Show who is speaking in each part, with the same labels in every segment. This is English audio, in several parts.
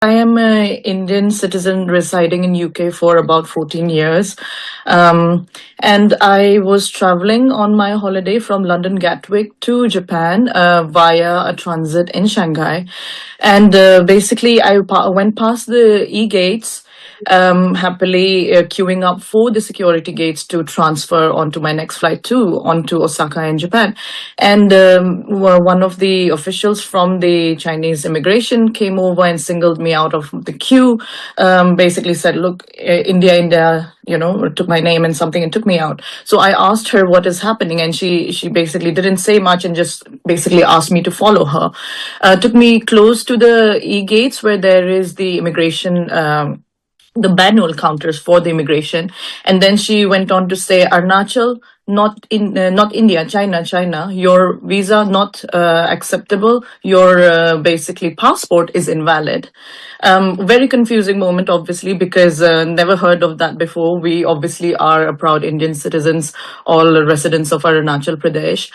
Speaker 1: I am an Indian citizen residing in UK for about 14 years. Um, and I was traveling on my holiday from London Gatwick to Japan via a transit in Shanghai. And basically, went past the e-gates, happily queuing up for the security gates to transfer onto my next flight onto Osaka in Japan. And one of the officials from the Chinese immigration came over and singled me out of the queue. Basically said, "Look, India, India," took my name and something and took me out. So I asked her what is happening, and she basically didn't say much and just basically asked me to follow her. Took me close to the e gates where there is the immigration. The manual counters for the immigration, and then she went on to say, "Arunachal, not India, China. Your visa not acceptable. Your basically passport is invalid." Very confusing moment, obviously, because never heard of that before. We obviously are a proud Indian citizens, all residents of Arunachal Pradesh.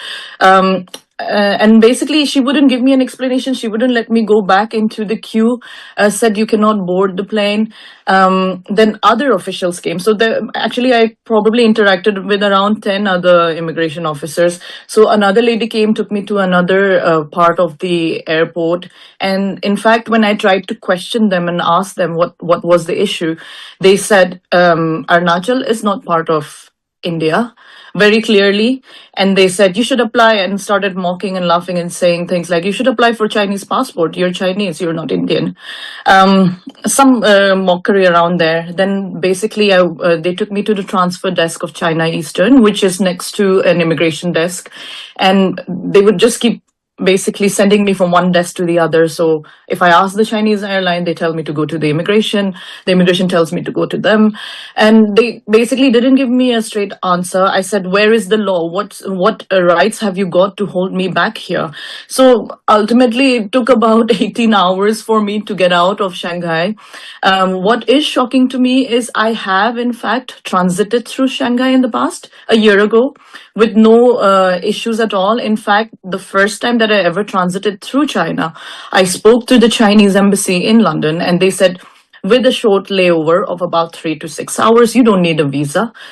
Speaker 1: And basically, she wouldn't give me an explanation. She wouldn't let me go back into the queue. Said you cannot board the plane. Then other officials came. So actually, I probably interacted with around 10 other immigration officers. So another lady came, took me to another part of the airport. And in fact, when I tried to question them and ask them what was the issue, they said Arunachal is not part of India very clearly. And they said, "You should apply," and started mocking and laughing and saying things like, "You should apply for Chinese passport. You're Chinese, you're not Indian." Some mockery around there. Then basically, they took me to the transfer desk of China Eastern, which is next to an immigration desk. And they would just keep basically sending me from one desk to the other. So if I ask the Chinese airline, they tell me to go to the immigration tells me to go to them. And they basically didn't give me a straight answer. I said, "Where is the law? What rights have you got to hold me back here?" So ultimately, it took about 18 hours for me to get out of Shanghai. What is shocking to me is I have, in fact, transited through Shanghai in the past, a year ago, with no issues at all. In fact, the first time that I ever transited through China, I spoke to the Chinese embassy in London, and they said, with a short layover of about 3 to 6 hours, you don't need a visa.